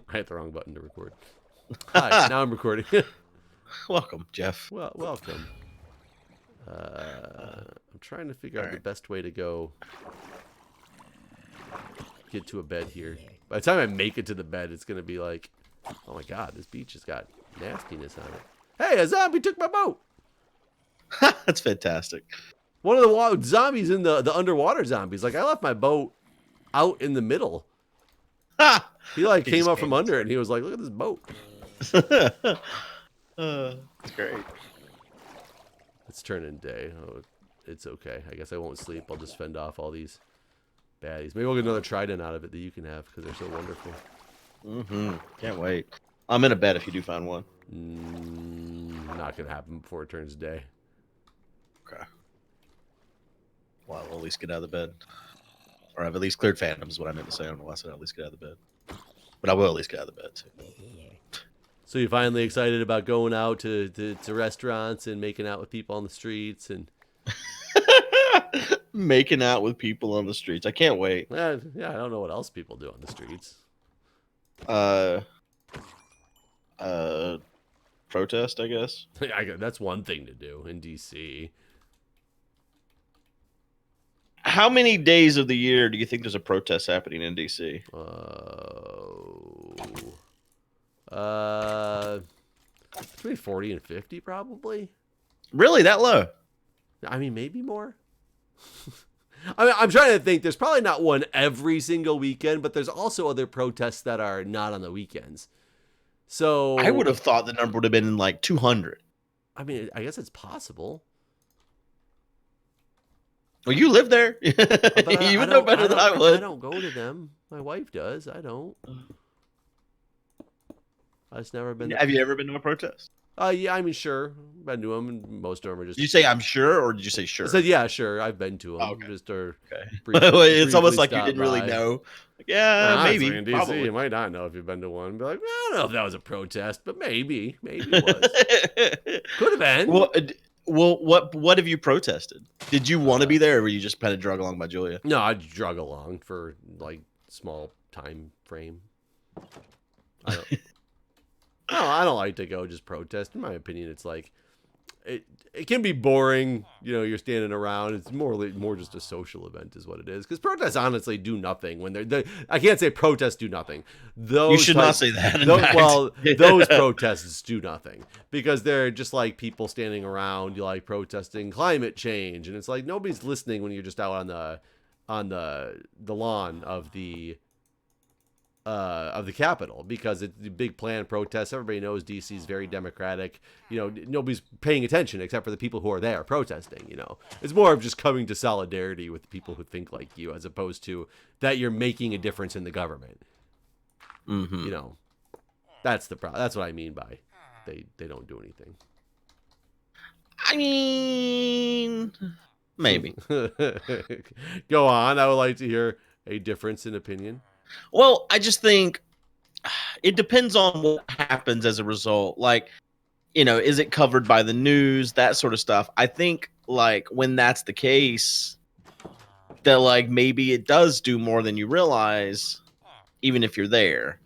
I hit the wrong button to record. Hi, now I'm recording. Welcome, Jeff. Well, welcome. I'm trying to figure out the Alright. best way to go get to a bed here. By the time I make it to the bed, it's going to be like, oh my god, this beach has got nastiness on it. Hey, a zombie took my boat! That's fantastic. One of the zombies in the underwater zombies. Like, I left my boat out in the middle. Ha! He like He came just up from came under it and he was like, look at this boat. That's great. It's turning day. Oh, it's okay. I guess I won't sleep. I'll just fend off all these baddies. Maybe we'll get another trident out of it that you can have because they're so wonderful. Can't wait. I'm in a bed if you do find one. Not going to happen before it turns day. Okay. Well, I'll at least get out of the bed. Or I've at least cleared phantoms is what I meant to say. I don't know why I said I'll at least get out of the bed. But I will at least get out of the bed, too. So you're finally excited about going out to restaurants and making out with people on the streets and Making out with people on the streets. I can't wait. yeah, I don't know what else people do on the streets. Protest, I guess. That's one thing to do in DC. How many days of the year do you think there's a protest happening in DC? Between 40 and 50 probably. Really, that low? I mean, maybe more. I mean, I'm trying to think. There's probably not one every single weekend, but there's also other protests that are not on the weekends. So I would have thought the number would have been like 200. I mean, I guess it's possible. Well, you live there. But You would know better than I I would. don't go to them. My wife does. I don't. I've just never been. Have you ever been to a protest? Yeah, I mean, sure. Been to them, and most of them are just. Did you say I'm sure, or did you say sure? I said, yeah, sure. I've been to them. Oh, okay. Just or Okay. briefly It's almost like you stopped didn't really by. know. Like, yeah, maybe. Honestly, in DC, Probably. you might not know if you've been to one. Be like, I don't know if that was a protest, but maybe it was. Could have been. Well, what have you protested? Did you want to be there, or were you just kind of drug along by Julia? No, I drug along for like small time frame. I don't. No, I don't like to go just protest. In my opinion, it's like it can be boring. You know, you're standing around. It's more just a social event, is what it is. Because protests honestly do nothing when they're. I can't say protests do nothing. You should not say that. Those protests do nothing because they're just like people standing around, like protesting climate change, and it's like nobody's listening when you're just out on the lawn of the Capitol, because it's the big planned protests. Everybody knows DC is very democratic. You know, nobody's paying attention except for the people who are there protesting. You know, it's more of just coming to solidarity with the people who think like you, as opposed to that you're making a difference in the government. You know, that's the problem. That's what I mean by they don't do anything. I mean, maybe. Go on. I would like to hear a difference in opinion. Well, I just think it depends on what happens as a result. Like, you know, is it covered by the news, that sort of stuff? I think, like, when that's the case, that, like, maybe it does do more than you realize, even if you're there.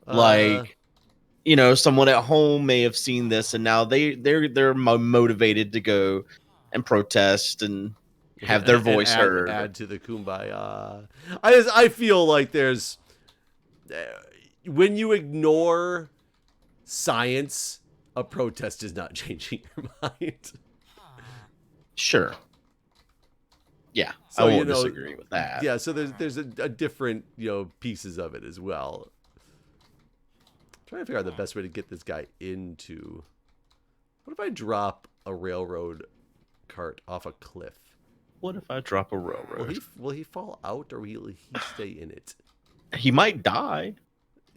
Like, you know, someone at home may have seen this, and now they're motivated to go and protest and have their voice heard. Add to the kumbaya. I feel like there's when you ignore science, a protest is not changing your mind. Sure. Yeah, So, I won't disagree with that. Yeah, so there's a different, you know, pieces of it as well. I'm trying to figure out the best way to get this guy into. What if I drop a railroad cart off a cliff? What if I drop a railroad? Will he fall out, or will he stay in it? He might die.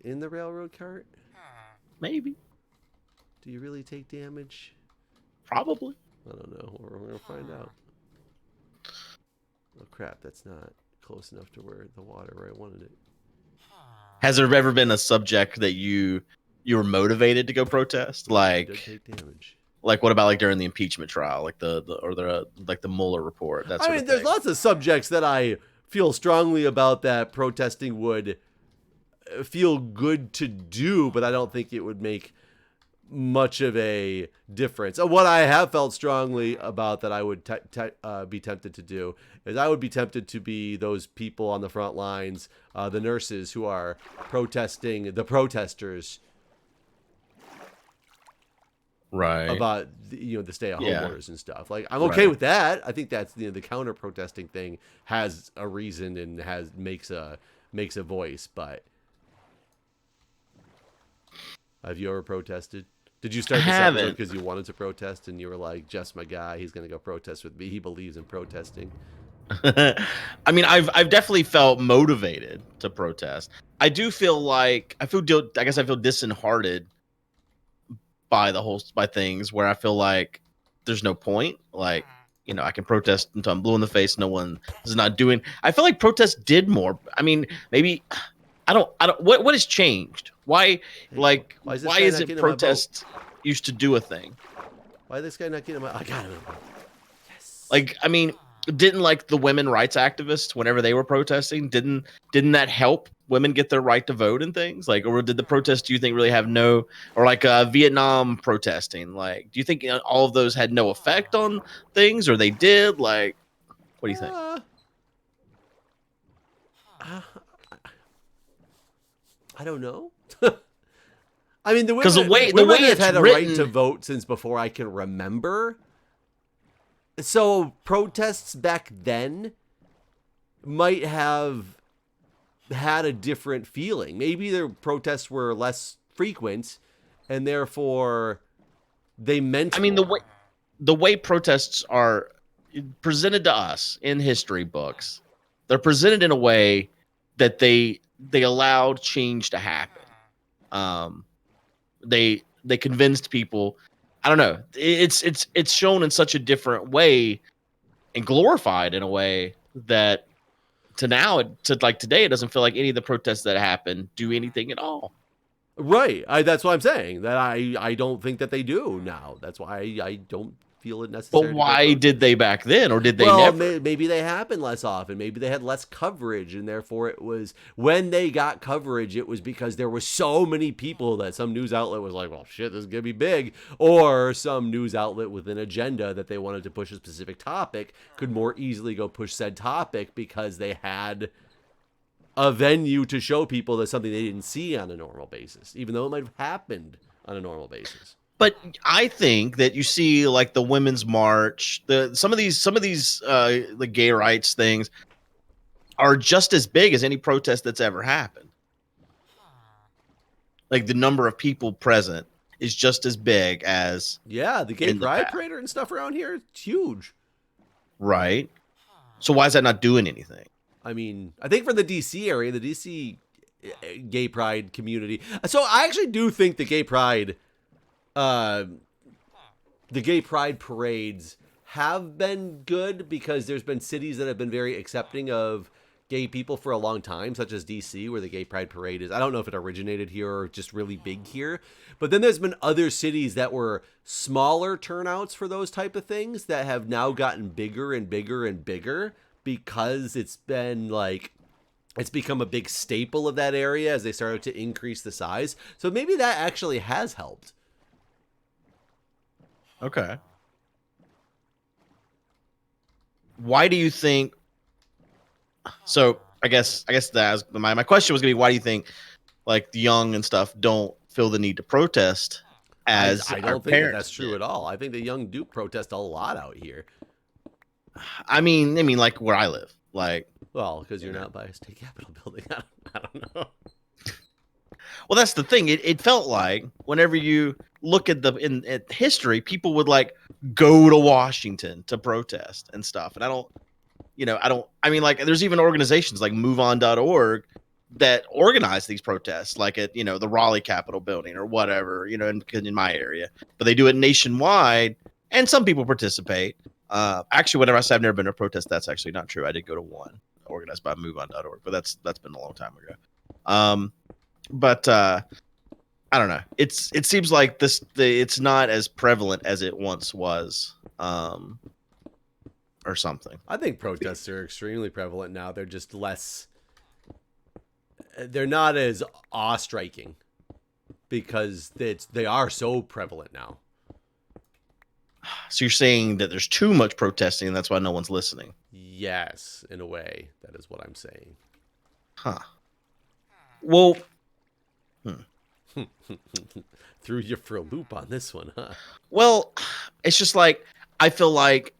In the railroad cart? Maybe. Do you really take damage? Probably. I don't know. We're going to find out. Oh, crap. That's not close enough to where I wanted it. Has there ever been a subject that you were motivated to go protest? Like, take damage. Like, what about like during the impeachment trial, like the Mueller report? That sort of there's thing. lots of subjects that I feel strongly about that protesting would feel good to do, but I don't think it would make much of a difference. What I have felt strongly about that I would be tempted to do is I would be tempted to be those people on the front lines, the nurses who are protesting, the protesters, right, about the stay-at-home orders and stuff. Like, I'm okay Right. with that. I think that's the counter protesting thing has a reason and makes a voice. But have you ever protested? Did you start this episode because you wanted to protest and you were like, Jeff's my guy, he's gonna go protest with me, he believes in protesting? I mean, I've definitely felt motivated to protest. I do feel like I feel disheartened by things where I feel like there's no point. Like, I can protest until I'm blue in the face. No one is not doing. I feel like protests did more. I mean, maybe I don't. What has changed? Why? Like, why is it protest used to do a thing? Why is this guy not getting my? I got him. Yes. Like, I mean, didn't like the women rights activists whenever they were protesting? Didn't that help women get their right to vote and things? Like, or did the protests, do you think, really have no, or like Vietnam protesting? Like, do you think all of those had no effect on things, or they did? Like, what do you think? I don't know. I mean, the way it's had a written, right to vote since before I can remember. So protests back then might have had a different feeling. Maybe their protests were less frequent, and therefore they meant. I mean, the way protests are presented to us in history books, they're presented in a way that they allowed change to happen. They convinced people. I don't know. It's shown in such a different way and glorified in a way that today, it doesn't feel like any of the protests that happen do anything at all. Right. That's what I'm saying. That I don't think that they do now. That's why I don't feel it necessary. But why did they back then, or did they never? Maybe they happen less often. Maybe they had less coverage, and therefore it was when they got coverage, it was because there were so many people that some news outlet was like, well, shit, this is gonna be big, or some news outlet with an agenda that they wanted to push a specific topic could more easily go push said topic because they had a venue to show people that something they didn't see on a normal basis, even though it might have happened on a normal basis. But I think that you see, like, the Women's March, some of these the gay rights things are just as big as any protest that's ever happened. Like, the number of people present is just as big as the gay pride parade and stuff around here. It's huge, right? So why is that not doing anything? I mean, I think for the DC area, the DC gay pride community. So I actually do think the gay pride parades have been good because there's been cities that have been very accepting of gay people for a long time, such as DC, where the gay pride parade is. I don't know if it originated here or just really big here, but then there's been other cities that were smaller turnouts for those type of things that have now gotten bigger and bigger and bigger because it's been like, it's become a big staple of that area as they started to increase the size. So maybe that actually has helped. Okay. Why do you think? So I guess that my question was gonna be, why do you think, like, the young and stuff don't feel the need to protest as I don't think that's true at all. I think the young do protest a lot out here. I mean, like where I live, like. Well, because you're not by a state capitol building. I don't know. Well, that's the thing. It felt like whenever you look at at history, people would like go to Washington to protest and stuff. And I mean, like, there's even organizations like MoveOn.org that organize these protests, like at, the Raleigh Capitol building or whatever, in my area. But they do it nationwide, and some people participate. Actually, whenever I say I've never been to a protest, that's actually not true. I did go to one organized by MoveOn.org, but that's been a long time ago. But I don't know. It seems like it's not as prevalent as it once was, or something. I think protests are extremely prevalent now. They're just less. they're not as awe-striking because they are so prevalent now. So you're saying that there's too much protesting, and that's why no one's listening? Yes, in a way, that is what I'm saying. Huh. Well, Threw you for a loop on this one, huh? well, it's just like I feel like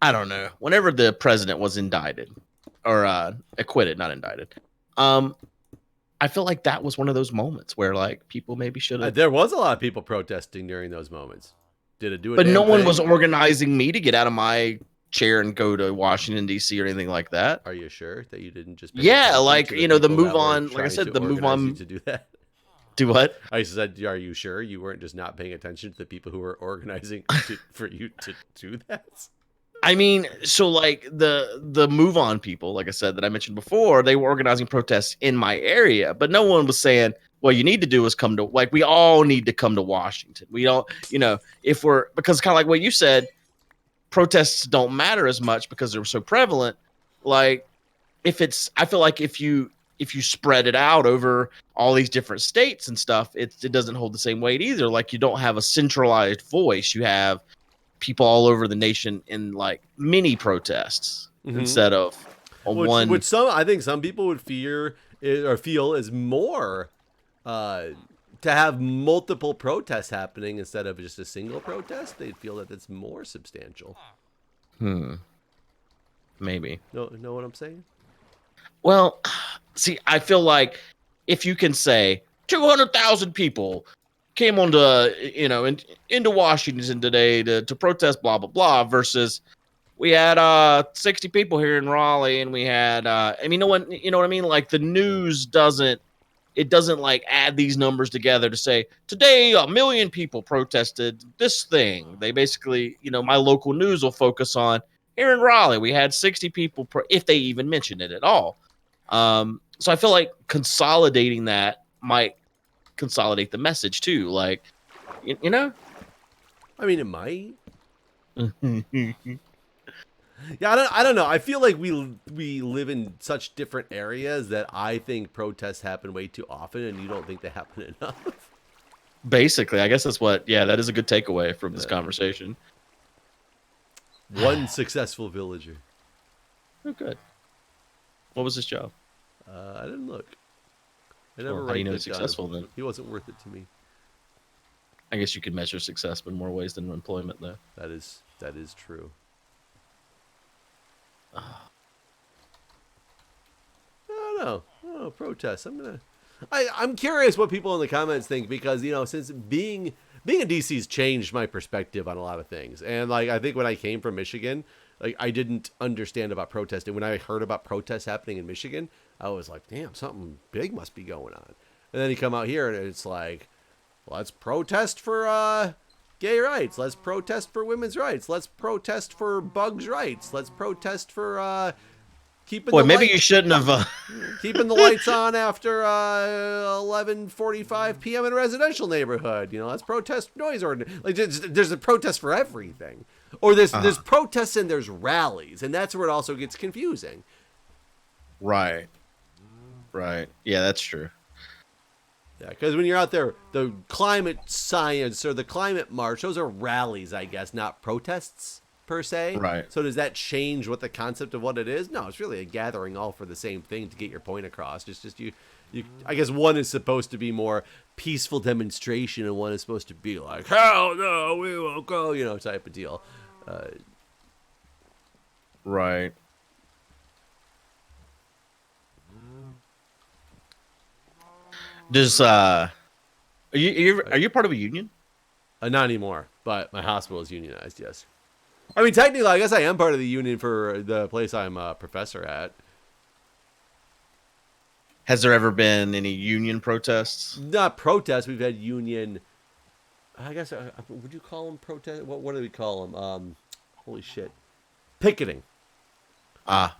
I don't know. Whenever the president was indicted or acquitted, not indicted, I feel like that was one of those moments where like people maybe should have. There was a lot of people protesting during those moments. Did it do it? But no one was organizing me to get out of my chair and go to Washington D.C. or anything like that. Are you sure that you didn't just? Yeah, like the move on. Like I said, the move on to do that. Do what? I said, are you sure you weren't just not paying attention to the people who were organizing for you to do that? I mean, so like the move on people, like I said, that I mentioned before, they were organizing protests in my area, but no one was saying, well, you need to do is come to, like, we all need to come to Washington. We don't, if we're, because kind of like what you said, protests don't matter as much because they're so prevalent. Like I feel like if you spread it out over all these different states and stuff, it doesn't hold the same weight either. Like you don't have a centralized voice. You have people all over the nation in like mini protests instead of one. Which I think some people would fear or feel is more to have multiple protests happening instead of just a single protest. They'd feel that it's more substantial. Maybe. Know what I'm saying? Well, see, I feel like if you can say 200,000 people came on to, into Washington today to protest blah, blah, blah, versus we had 60 people here in Raleigh and we had, you know what I mean? Like the news doesn't like add these numbers together to say today 1 million people protested this thing. They basically, my local news will focus on here in Raleigh, we had 60 people, if they even mention it at all. So I feel like consolidating that might consolidate the message too. Like, I mean, it might. Yeah, I don't know. I feel like we live in such different areas that I think protests happen way too often, and you don't think they happen enough. Basically, I guess that is a good takeaway from this conversation. One successful villager. Oh, good. What was his job? I didn't look. I never how do you know he's successful then? He wasn't worth it to me. I guess you could measure success in more ways than employment, though. That is true. I don't know. Protests. I'm curious what people in the comments think because since being a DC's changed my perspective on a lot of things, and like I think when I came from Michigan, like I didn't understand about protesting. When I heard about protests happening in Michigan, I was like, damn, something big must be going on. And then you come out here and it's like, let's protest for gay rights. Let's protest for women's rights. Let's protest for bugs' rights. Let's protest for keeping. Boy, maybe you shouldn't have keeping the lights on after 11:45 p.m. in a residential neighborhood. Let's protest noise ordinance. Like there's a protest for everything, or there's protests and there's rallies, and that's where it also gets confusing. Right. Yeah, that's true. Yeah, because when you're out there, the climate science or the climate march, those are rallies, I guess, not protests per se. Right. So does that change what the concept of what it is? No, it's really a gathering all for the same thing to get your point across. It's just you I guess one is supposed to be more peaceful demonstration and one is supposed to be like, hell no, we won't go, type of deal. Right. Does are you part of a union? Not anymore, but my hospital is unionized. Yes, I mean technically, I guess I am part of the union for the place I'm a professor at. Has there ever been any union protests? Not protests. We've had union. I guess would you call them protest? What do we call them? Holy shit, picketing.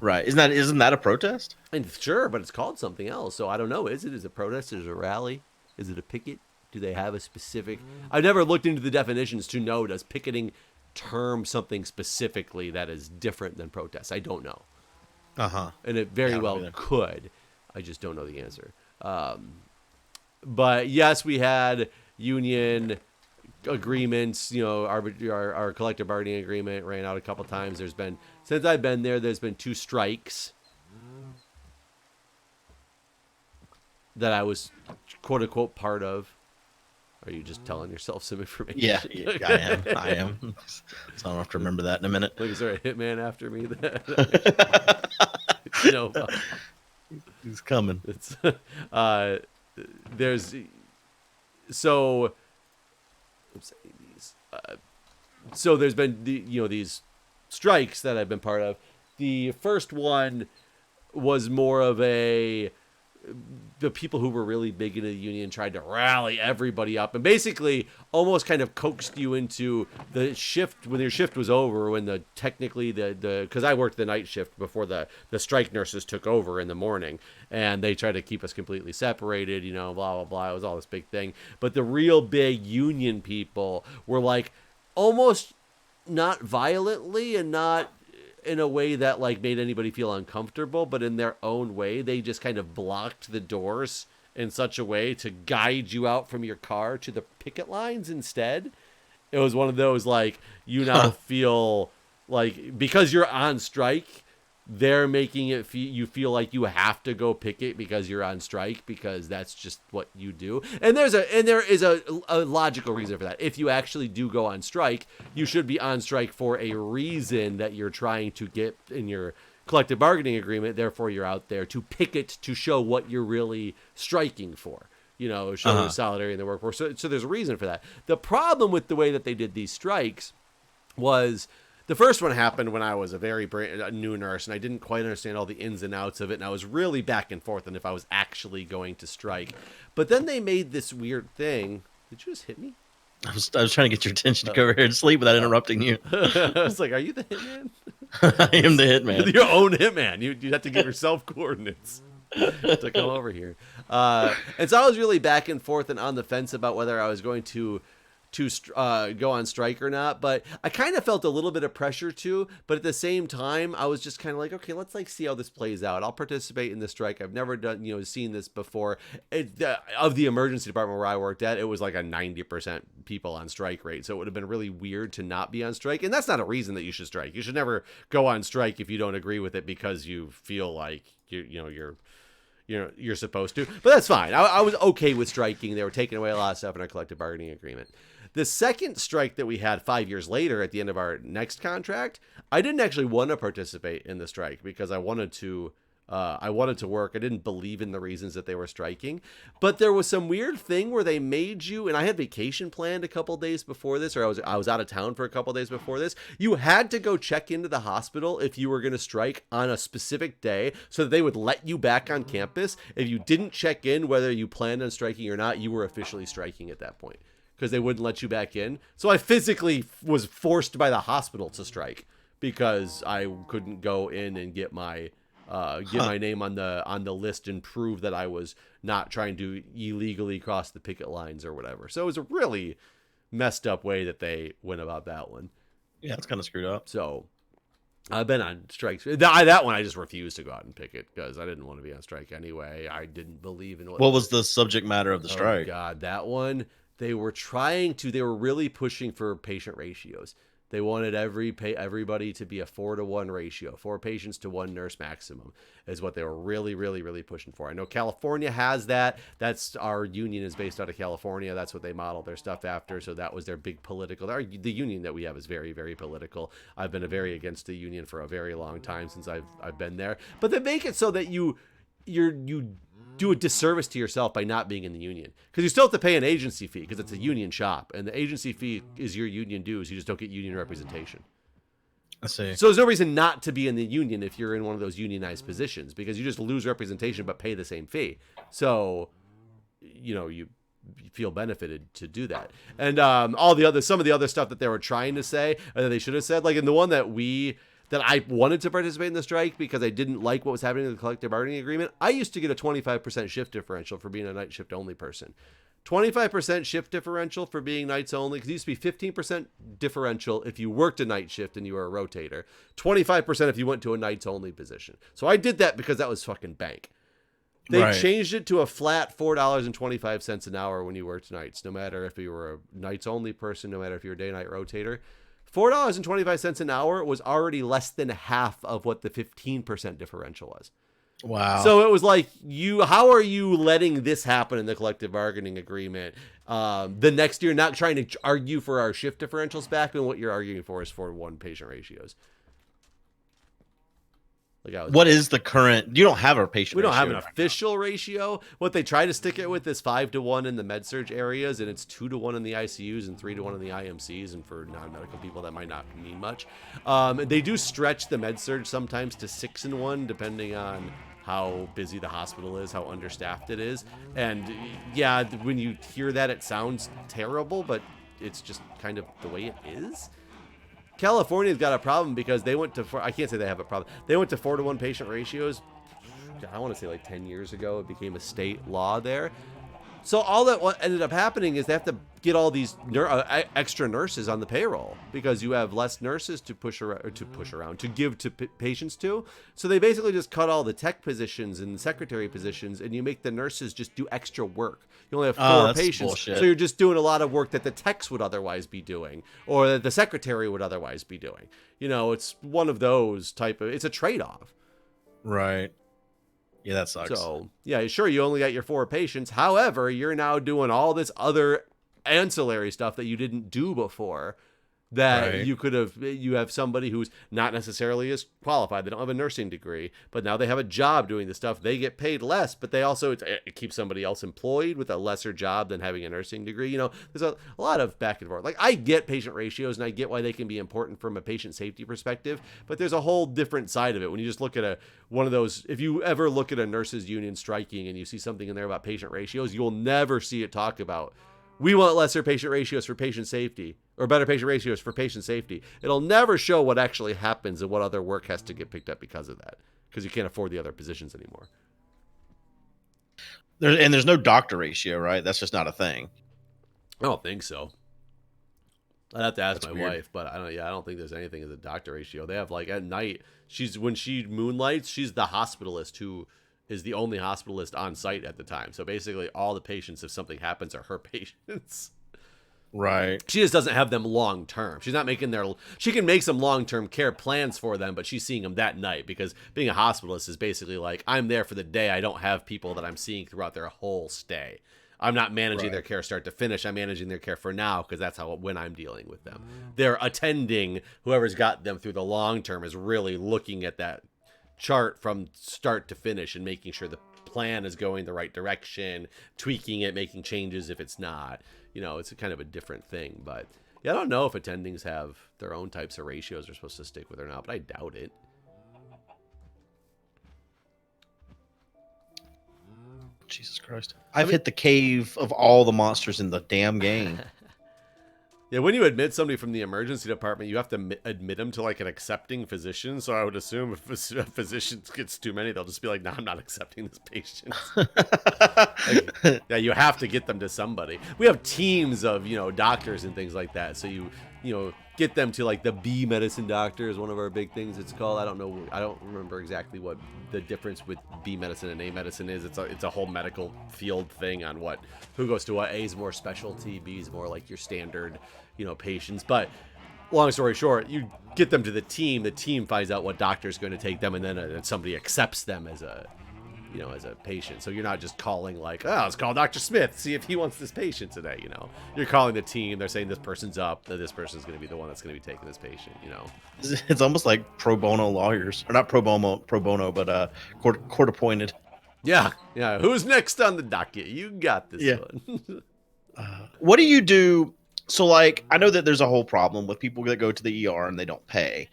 Right. Isn't that a protest? And sure, but it's called something else. So I don't know. Is it a protest? Is it a rally? Is it a picket? Do they have a specific? I've never looked into the definitions to know. Does picketing term something specifically that is different than protest? I don't know. And it very well could. I just don't know the answer. But yes, we had union agreements. You know, our collective bargaining agreement ran out a couple times. Since I've been there's been 2 strikes that I was quote unquote part of. Are you just telling yourself some information? Yeah, I am. So I don't have to remember that in a minute. Like, is there a hitman after me? He's coming. It's there's so I'm saying these. So there's been these strikes that I've been part of. The first one was more of the people who were really big into the union tried to rally everybody up and basically almost kind of coaxed you into the shift when your shift was over, when because I worked the night shift before the strike nurses took over in the morning, and they tried to keep us completely separated, blah, blah, blah. It was all this big thing. But the real big union people were like almost not violently and not in a way that like made anybody feel uncomfortable, but in their own way, they just kind of blocked the doors in such a way to guide you out from your car to the picket lines instead. It was one of those, like, you now feel like because you're on strike, they're making it you feel like you have to go picket because you're on strike, because that's just what you do. And there is a logical reason for that. If you actually do go on strike, you should be on strike for a reason that you're trying to get in your collective bargaining agreement. Therefore, you're out there to picket to show what you're really striking for. Show solidarity in the workforce. So there's a reason for that. The problem with the way that they did these strikes was, the first one happened when I was a new nurse, and I didn't quite understand all the ins and outs of it, and I was really back and forth on if I was actually going to strike. But then they made this weird thing. Did you just hit me? I was trying to get your attention to go over here and sleep without interrupting you. I was like, are you the hitman? I am the hitman. Your own hitman. You have to give yourself coordinates to come over here. And so I was really back and forth and on the fence about whether I was going to go on strike or not, but I kind of felt a little bit of pressure too. But at the same time, I was just kind of like, okay, let's see how this plays out. I'll participate in the strike. I've never seen this before. Of the emergency department where I worked at, it was like a 90% people on strike rate. So it would have been really weird to not be on strike. And that's not a reason that you should strike. You should never go on strike if you don't agree with it because you feel like you're supposed to. But that's fine. I was okay with striking. They were taking away a lot of stuff in our collective bargaining agreement. The second strike that we had 5 years later at the end of our next contract, I didn't actually want to participate in the strike because I wanted to work. I didn't believe in the reasons that they were striking. But there was some weird thing where they made you, and I had vacation planned a couple days before this, or I was out of town for a couple days before this. You had to go check into the hospital if you were going to strike on a specific day so that they would let you back on campus. If you didn't check in whether you planned on striking or not, you were officially striking at that point, because they wouldn't let you back in. So I physically was forced by the hospital to strike because I couldn't go in and get my name on the list and prove that I was not trying to illegally cross the picket lines or whatever. So it was a really messed up way that they went about that one. Yeah, it's kind of screwed up. So I've been on strikes. That one I just refused to go out and picket because I didn't want to be on strike anyway. I didn't believe in what was the subject matter of the strike? Oh God, that one. They were really pushing for patient ratios. They wanted everybody to be a 4-to-1 ratio, 4 patients to 1 nurse maximum is what they were really, really, really pushing for. I know California has that. That's our union is based out of California. That's what they model their stuff after. So that was their big political. The union that we have is very, very political. I've been very against the union for a very long time since I've been there. But they make it so that you do a disservice to yourself by not being in the union, because you still have to pay an agency fee because it's a union shop, and the agency fee is your union dues. You just don't get union representation. I see. So there's no reason not to be in the union if you're in one of those unionized positions, because you just lose representation but pay the same fee. So you feel benefited to do that. And some of the other stuff that they were trying to say or that they should have said, like in the one that I wanted to participate in the strike because I didn't like what was happening in the collective bargaining agreement. I used to get a 25% shift differential for being a night shift only person. 25% shift differential for being nights only, because it used to be 15% differential if you worked a night shift and you were a rotator, 25% if you went to a nights only position. So I did that because that was fucking bank. They changed it to a flat $4.25 an hour when you worked nights, no matter if you were a nights only person, no matter if you're a day-night rotator. $4.25 an hour was already less than half of what the 15% differential was. Wow. So it was like, how are you letting this happen in the collective bargaining agreement? The next year, not trying to argue for our shift differentials back, and what you're arguing for is 4-to-1 patient ratios. What is the current? You don't have a patient We don't ratio have an official ratio. What they try to stick it with is 5-to-1 in the med-surg areas, and it's 2-to-1 in the ICUs and 3-to-1 in the IMCs, and for non-medical people that might not mean much. They do stretch the med-surg sometimes to 6-1, depending on how busy the hospital is, how understaffed it is. And yeah, when you hear that, it sounds terrible, but it's just kind of the way it is. California's got a problem because they went to, I can't say they have a problem. They went to 4-to-1 patient ratios. I want to say like 10 years ago. It became a state law there. So all that what ended up happening is they have to get all these extra nurses on the payroll because you have less nurses to to give to patients to. So they basically just cut all the tech positions and the secretary positions, and you make the nurses just do extra work. You only have 4 patients, bullshit. so you're just doing a lot of work that the techs would otherwise be doing, or that the secretary would otherwise be doing. You know, it's one of those it's a trade-off. Right. Yeah, that sucks. So, yeah, sure, you only got your 4 patients. However, you're now doing all this other ancillary stuff that you didn't do before that you have somebody who's not necessarily as qualified. They don't have a nursing degree, but now they have a job doing the stuff. They get paid less, but they also, it keeps somebody else employed with a lesser job than having a nursing degree. You know, there's a lot of back and forth. Like, I get patient ratios and I get why they can be important from a patient safety perspective, but there's a whole different side of it. When you just look at one of those, if you ever look at a nurses union striking and you see something in there about patient ratios, you'll never see it talk about, we want lesser patient ratios for patient safety, or better patient ratios for patient safety. It'll never show what actually happens and what other work has to get picked up because of that, because you can't afford the other positions anymore. There's no doctor ratio, right? That's just not a thing. I don't think so. I'd have to ask my weird. wife, but I don't think there's anything as a doctor ratio. They have, like, at night, when she moonlights, she's the hospitalist who is the only hospitalist on site at the time. So basically all the patients, if something happens, are her patients. Right. She just doesn't have them long term. She's not making she can make some long term care plans for them, but she's seeing them that night, because being a hospitalist is basically like, I'm there for the day. I don't have people that I'm seeing throughout their whole stay. I'm not managing their care start to finish. I'm managing their care for now, because that's when I'm dealing with them. They're attending, whoever's got them through the long term is really looking at that chart from start to finish and making sure the plan is going the right direction, tweaking it, making changes if it's not. You know, it's a kind of a different thing. But yeah, I don't know if attendings have their own types of ratios they're supposed to stick with or not, but I doubt it. Jesus Christ. I've hit the cave of all the monsters in the damn game. Yeah, when you admit somebody from the emergency department, you have to admit them to, like, an accepting physician. So I would assume if a physician gets too many, they'll just be like, no, I'm not accepting this patient. Yeah, you have to get them to somebody. We have teams of, doctors and things like that. So you get them to, like, the B medicine doctor is one of our big things it's called. I don't remember exactly what the difference with B medicine and A medicine is. It's a whole medical field thing on who goes to what. A is more specialty, B is more like your standard, patients. But long story short, you get them to the team finds out what doctor is going to take them, and then somebody accepts them as a patient. So you're not just calling like, oh, let's call Dr. Smith, see if he wants this patient today. You're calling the team. They're saying this person's up, that this person's going to be the one that's going to be taking this patient. It's almost like pro bono lawyers, or not pro bono, but court appointed. Yeah. Who's next on the docket? You got this one. What do you do? So, like, I know that there's a whole problem with people that go to the ER and they don't pay.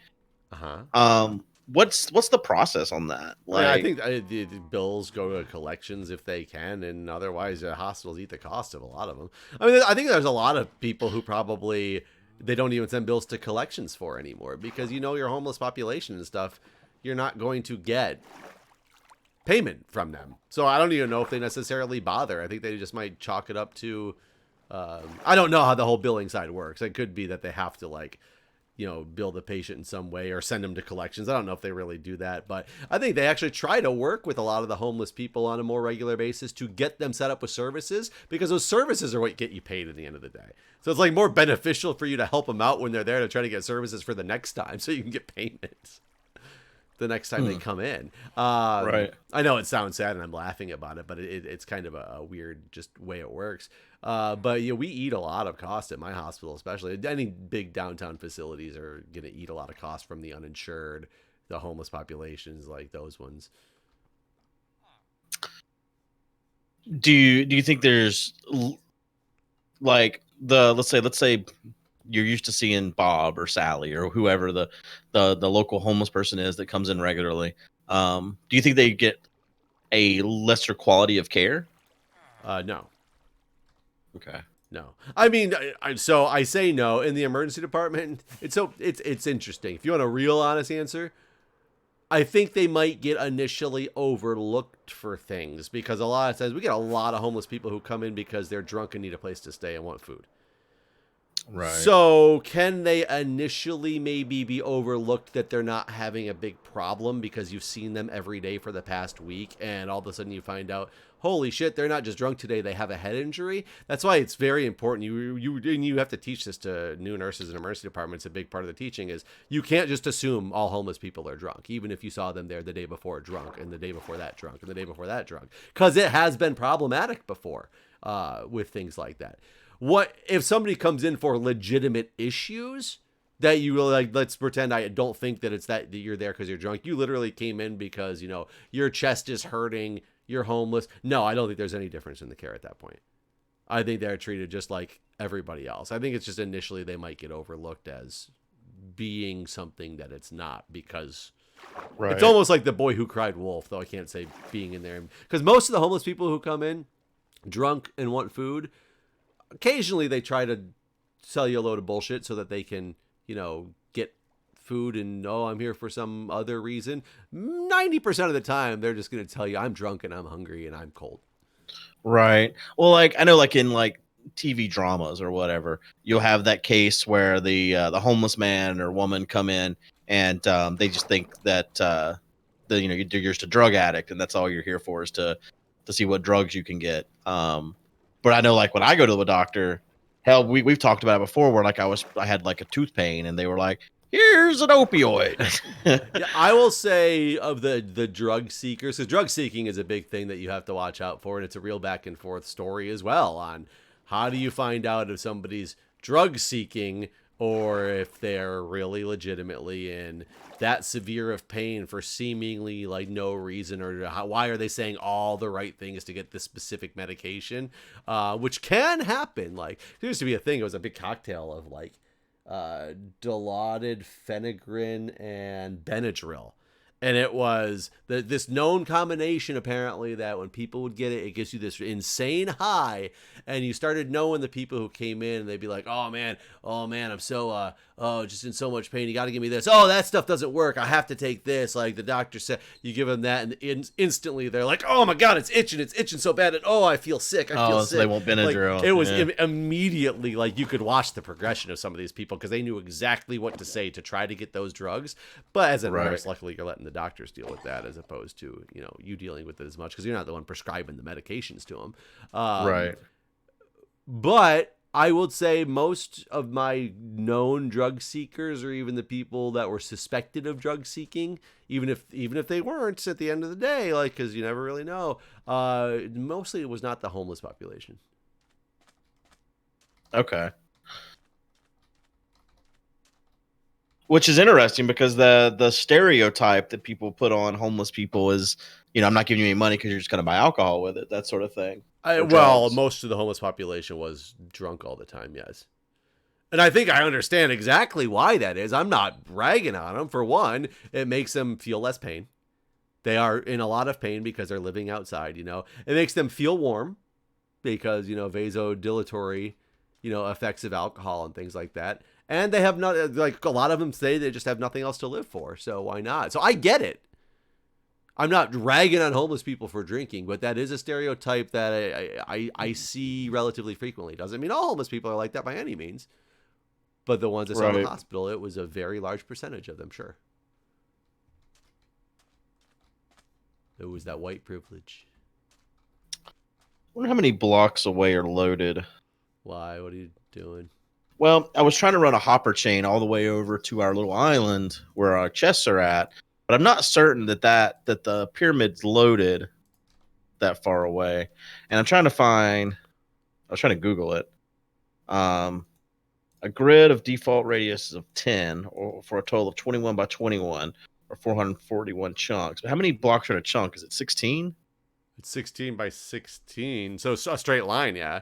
What's the process on that? Like, I think the bills go to collections if they can, and otherwise hospitals eat the cost of a lot of them. I mean, I think there's a lot of people who probably they don't even send bills to collections for anymore, because your homeless population and stuff, you're not going to get payment from them. So I don't even know if they necessarily bother. I think they just might chalk it up to, I don't know how the whole billing side works. It could be that they have to like, bill the patient in some way or send them to collections. I don't know if they really do that, but I think they actually try to work with a lot of the homeless people on a more regular basis to get them set up with services, because those services are what get you paid at the end of the day. So it's like more beneficial for you to help them out when they're there to try to get services for the next time so you can get payments the next time they come in. Right. I know it sounds sad and I'm laughing about it, but it's kind of a weird just way it works. But we eat a lot of cost at my hospital, especially. Any big downtown facilities are going to eat a lot of cost from the uninsured, the homeless populations, like those ones. Do you think there's like let's say you're used to seeing Bob or Sally or whoever the local homeless person is that comes in regularly. Do you think they get a lesser quality of care? No. Okay. No. I mean, so I say no. In the emergency department, it's interesting. If you want a real honest answer, I think they might get initially overlooked for things, because a lot of times we get a lot of homeless people who come in because they're drunk and need a place to stay and want food. Right. So can they initially maybe be overlooked that they're not having a big problem because you've seen them every day for the past week, and all of a sudden you find out, holy shit, they're not just drunk today, they have a head injury? That's why it's very important. You have to teach this to new nurses in emergency departments. A big part of the teaching is you can't just assume all homeless people are drunk, even if you saw them there the day before drunk, and the day before that drunk, and the day before that drunk, because it has been problematic before with things like that. What if somebody comes in for legitimate issues that you like, let's pretend I don't think that it's that you're there because you're drunk. You literally came in because, your chest is hurting, you're homeless. No, I don't think there's any difference in the care at that point. I think they're treated just like everybody else. I think it's just initially they might get overlooked as being something that it's not, because it's almost like the boy who cried wolf, though I can't say being in there. Because most of the homeless people who come in drunk and want food, occasionally they try to sell you a load of bullshit so that they can, get food and, I'm here for some other reason. 90% of the time, they're just going to tell you, I'm drunk and I'm hungry and I'm cold. Right. Well, I know in TV dramas or whatever, you'll have that case where the homeless man or woman come in and they just think that you're just a drug addict and that's all you're here for is to see what drugs you can get. But I know when I go to the doctor, hell, we've talked about it before where I had a tooth pain and they were like, here's an opioid. Yeah, I will say of the drug seekers, because drug seeking is a big thing that you have to watch out for, and it's a real back and forth story as well on how do you find out if somebody's drug seeking or if they're really legitimately in that severe of pain for seemingly no reason, or why are they saying all the right things to get this specific medication, which can happen. There used to be a thing, it was a big cocktail of Dilaudid, Phenagrin, and Benadryl. And it was this known combination, apparently, that when people would get it, it gives you this insane high. And you started knowing the people who came in, and they'd be like, oh man, I'm so, just in so much pain. You got to give me this. Oh, that stuff doesn't work. I have to take this. Like the doctor said, you give them that, and instantly they're like, oh my God, it's itching so bad. And I feel sick. I feel sick. So they want Benadryl. It was immediately, you could watch the progression of some of these people because they knew exactly what to say to try to get those drugs. But as a nurse, luckily you're letting the doctors deal with that as opposed to, you dealing with it as much because you're not the one prescribing the medications to them. Right. But I would say most of my known drug seekers, or even the people that were suspected of drug seeking, even if they weren't at the end of the day, because you never really know, mostly it was not the homeless population. Okay. Which is interesting because the stereotype that people put on homeless people is, I'm not giving you any money because you're just going to buy alcohol with it, that sort of thing. Most of the homeless population was drunk all the time, yes. And I think I understand exactly why that is. I'm not bragging on them. For one, it makes them feel less pain. They are in a lot of pain because they're living outside, It makes them feel warm because, vasodilatory, effects of alcohol and things like that. And they have not, a lot of them say they just have nothing else to live for. So why not? So I get it. I'm not ragging on homeless people for drinking, but that is a stereotype that I see relatively frequently. Doesn't mean all homeless people are like that by any means, but the ones I saw in the hospital, it was a very large percentage of them, sure. It was that white privilege. I wonder how many blocks away are loaded. Why? What are you doing? Well, I was trying to run a hopper chain all the way over to our little island where our chests are at, but I'm not certain that the pyramid's loaded that far away. And I'm trying to find. I was trying to Google it. A grid of default radius of 10, or for a total of 21 by 21, or 441 chunks. But how many blocks are in a chunk? Is it 16? It's 16 by 16, so a straight line, yeah.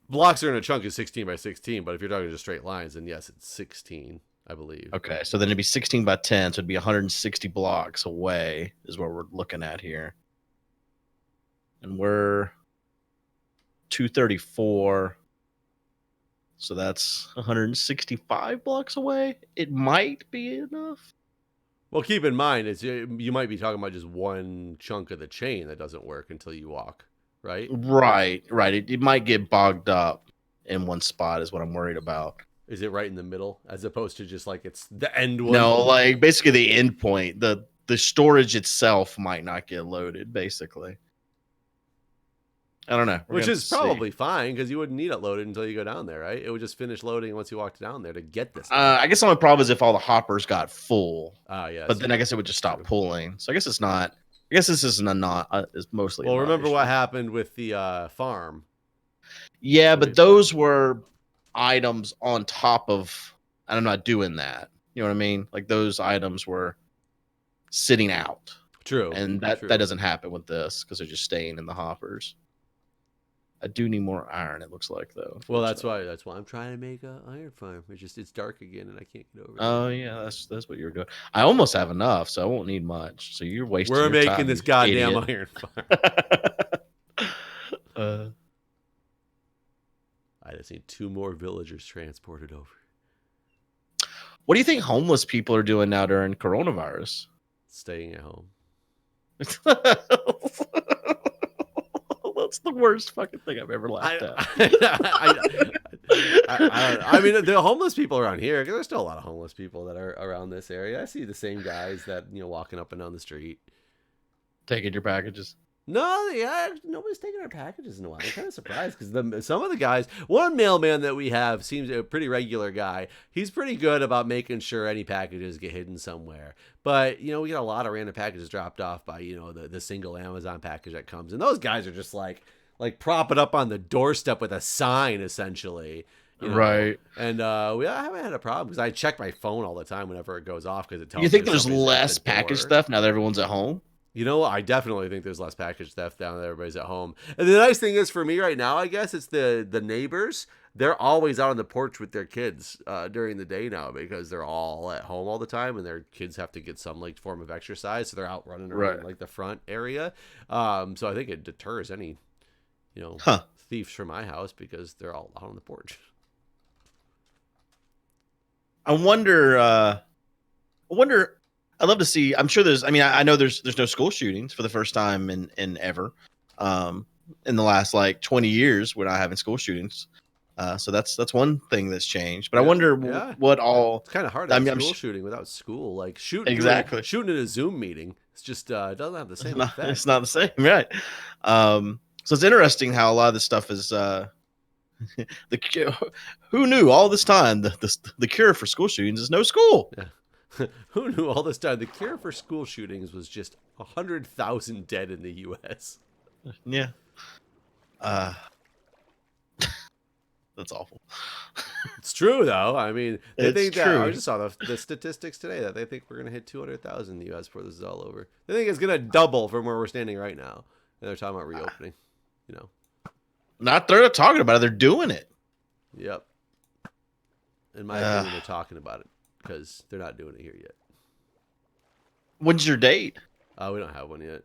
Blocks are in a chunk is 16 by 16, but if you're talking just straight lines, then yes, it's 16, I believe. Okay, so then it'd be 16 by 10, so it'd be 160 blocks away is what we're looking at here. And we're 234, so that's 165 blocks away. It might be enough. Well, keep in mind, you might be talking about just one chunk of the chain that doesn't work until you walk, right? Right. It might get bogged up in one spot is what I'm worried about. Is it right in the middle as opposed to just like it's the end one? No, like basically the end point. The storage itself might not get loaded, basically. I don't know. Which is probably fine because you wouldn't need it loaded until you go down there, right? It would just finish loading once you walked down there to get this. I guess the only problem is if all the hoppers got full. Yeah. But then I guess it would just stop pulling. So I guess it's not. I guess this is is mostly. Well, remember what happened with the farm? Yeah, but those were items on top of, and I'm not doing that. You know what I mean? Like those items were sitting out. True. And that doesn't happen with this because they're just staying in the hoppers. I do need more iron. It looks like though. Well, that's why I'm trying to make an iron farm. It's dark again and I can't get over it. Oh yeah, that's what you're doing. I almost have enough, so I won't need much. So you're wasting. We're making time, this goddamn idiot. iron farm. I just need 2 more villagers transported over. What do you think homeless people are doing now during coronavirus? Staying at home. That's the worst fucking thing I've ever laughed at. I mean, the homeless people around here, there's still a lot of homeless people that are around this area. I see the same guys that, walking up and down the street. Taking your packages. No, yeah, nobody's taking our packages in a while. I'm kind of surprised because some of the guys, one mailman that we have seems a pretty regular guy. He's pretty good about making sure any packages get hidden somewhere. But, we get a lot of random packages dropped off by, the single Amazon package that comes. And those guys are just like prop it up on the doorstep with a sign, essentially. Right. And I haven't had a problem because I check my phone all the time whenever it goes off because it tells me. You think there's less package stuff now that everyone's at home? I definitely think there's less package theft now that everybody's at home. And the nice thing is for me right now, I guess, it's the neighbors. They're always out on the porch with their kids during the day now because they're all at home all the time and their kids have to get some form of exercise. So they're out running around the front area. So I think it deters any, thieves from my house because they're all out on the porch. I wonder. I'd love to see. I'm sure there's. I mean, I know there's no school shootings for the first time in ever. In the last 20 years, we're not having school shootings. So that's one thing that's changed. But I wonder what all. It's kind of hard to have school shooting without school. Shooting in a Zoom meeting. It's just it doesn't have the same effect. It's not the same, right? So it's interesting how a lot of this stuff is. Who knew all this time the cure for school shootings is no school. Yeah. Who knew all this time the cure for school shootings was just 100,000 dead in the U.S. Yeah. That's awful. It's true, though. I mean, they think that. True. I just saw the statistics today that they think we're going to hit 200,000 in the U.S. before this is all over. They think it's going to double from where we're standing right now. And they're talking about reopening. They're not talking about it. They're doing it. Yep. In my opinion, they're talking about it because they're not doing it here yet. When's your date? We don't have one yet.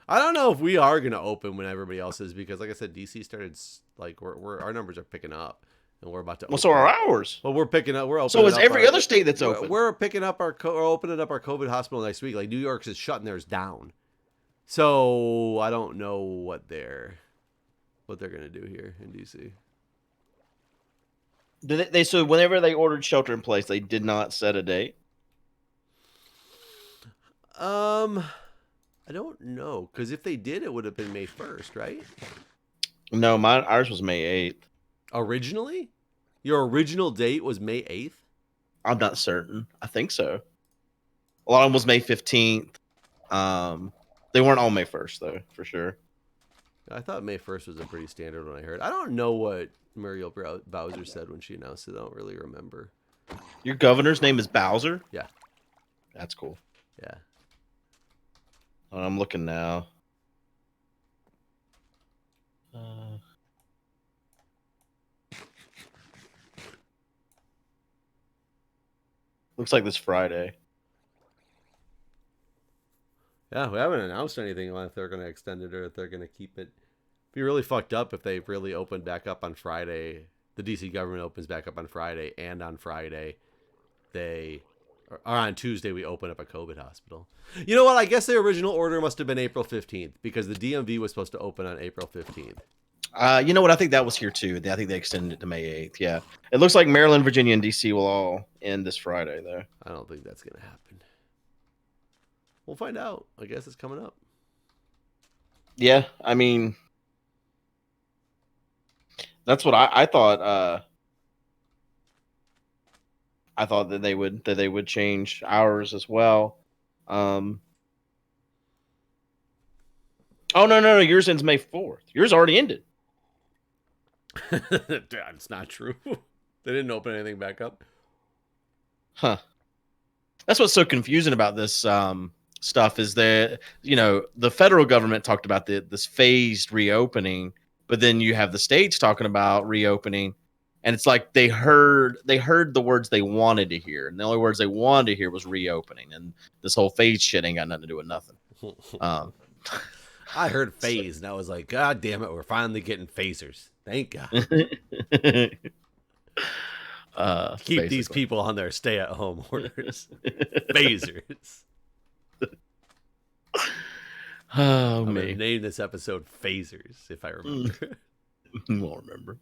I don't know if we are going to open when everybody else is because, like I said, DC started our numbers are picking up, and we're about to. Well, so are ours. Well, we're picking up. We're opening. So is up every our, other state that's open. We're picking up our. We're opening up our COVID hospital next week. Like New York's is shutting theirs down. So I don't know what they're gonna do here in DC. Did they so whenever they ordered shelter in place, they did not set a date? I don't know, because if they did, it would have been May 1st, right? No, ours was May 8th. Originally? Your original date was May 8th? I'm not certain. I think so. A lot of them was May 15th. They weren't all May 1st though, for sure. I thought May 1st was a pretty standard one I heard. I don't know what Muriel Bowser said when she announced it. I don't really remember. Your governor's name is Bowser? Yeah. That's cool. Yeah. I'm looking now. Looks like this Friday. Yeah, we haven't announced anything on if they're going to extend it or if they're going to keep it. It'd be really fucked up if they really opened back up on Friday. The DC government opens back up on Friday, and on Friday, or on Tuesday, we open up a COVID hospital. You know what? I guess the original order must have been April 15th because the DMV was supposed to open on April 15th. You know what? I think that was here too. I think they extended it to May 8th. Yeah. It looks like Maryland, Virginia, and DC will all end this Friday, though. I don't think that's going to happen. We'll find out. I guess it's coming up. Yeah. I mean, that's what I thought. I thought that they would change ours as well. Oh, no. Yours ends May 4th. Yours already ended. It's not true. They didn't open anything back up. Huh. That's what's so confusing about this stuff is that, the federal government talked about this phased reopening, but then you have the states talking about reopening, and it's like they heard the words they wanted to hear, and the only words they wanted to hear was reopening, and this whole phase shit ain't got nothing to do with nothing. I heard phase, and I was like, God damn it, we're finally getting phasers. Thank God. Keep basically. These people on their stay-at-home orders. Phasers. Oh, I'm man. going to name this episode Phasers, if I remember. Won't remember.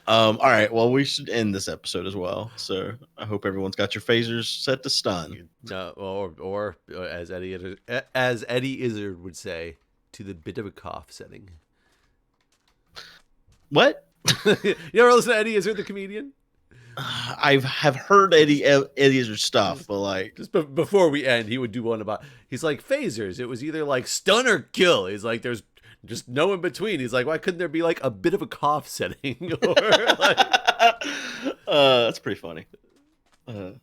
All right, well, we should end this episode as well. So I hope everyone's got your phasers set to stun. Or as Eddie Izzard would say, to the bit of a cough setting. What? You ever listen to Eddie Izzard, the comedian? I have heard Eddie Izzard stuff, but like just before we end, he would do one about. He's like phasers. It was either like stun or kill. He's like, there's just no in between. He's like, why couldn't there be like a bit of a cough setting? Or like... That's pretty funny. All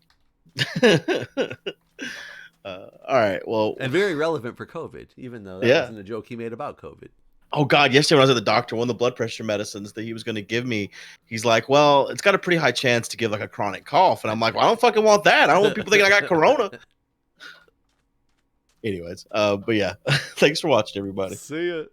right, well, and very relevant for COVID, even though that wasn't a joke he made about COVID. Oh, God, yesterday when I was at the doctor, one of the blood pressure medicines that he was going to give me, he's like, well, it's got a pretty high chance to give like a chronic cough. And I'm like, well, I don't fucking want that. I don't want people thinking I got corona. Anyways, but yeah, thanks for watching, everybody. See ya.